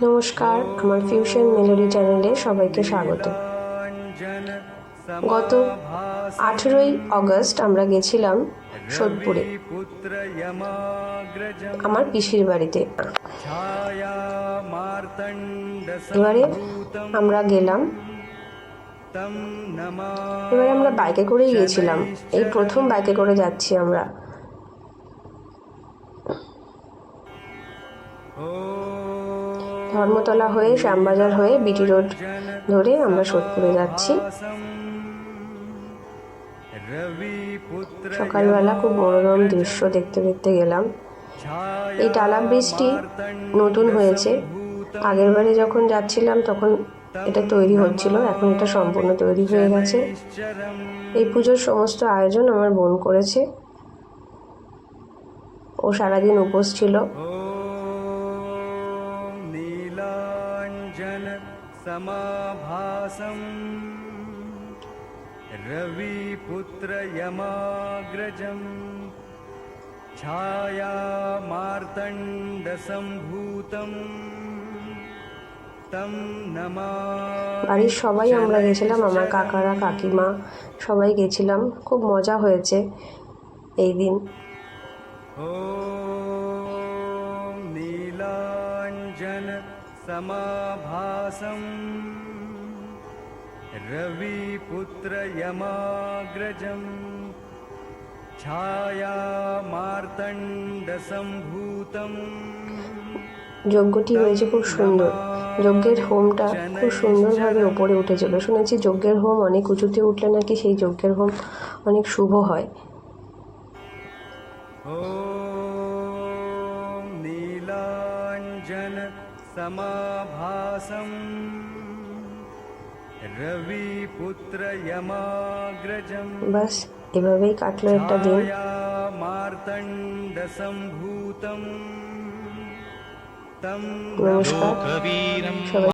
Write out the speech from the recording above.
নমস্কার, আমার fusion melody চ্যানেলে সবাইকে স্বাগত। গত 18ই অগস্ট আমরা গেছিলাম সোদপুরে আমার পিসির বাড়িতে। এবারে আমরা গেলাম, এবারে আমরা বাইকে করেই গেছিলাম। এই প্রথম বাইকে করে যাচ্ছি আমরা। ধর্মতলা হয়ে শ্যামবাজার হয়ে বিটি রোড ধরে আমরা সোদপুরে যাচ্ছি। সকালবেলা খুব মনোরম দৃশ্য দেখতে দেখতে গেলাম। এই টালা ব্রিজটি নতুন হয়েছে, আগের বারে যখন যাচ্ছিলাম তখন এটা তৈরি হচ্ছিল, এখন এটা সম্পূর্ণ তৈরি হয়ে গেছে। এই পুজোর সমস্ত আয়োজন আমার বোন করেছে, ও সারাদিন উপোস ছিল। समाभासं रविपुत्रयमाग्रजं छायामार्तण्डसम्भूतं तं नमामि। বাড়ির সবাই আমরা গেছিলাম, আমার কাকারা কাকিমা সবাই গেছিলাম, খুব মজা হয়েছে এই দিন। नीलाञ्जन समाभासं रविपुत्रयमाग्रजं छायामार्तण्डसम्भूतं। যজ্ঞটি হয়েছে খুব সুন্দর, যজ্ঞের হোমটা খুব সুন্দরভাবে ওপরে উঠেছিল। শুনেছি যজ্ঞের হোম অনেক উঁচুতে উঠলে নাকি সেই যজ্ঞের হোম অনেক শুভ হয়। नीलाञ्जन समाभासं रविपुत्रयमाग्रजं বাস এভাবেই কাটলো একটা দিন। छायामार्तण्डसम्भूतं तं নমস্কার সবাই।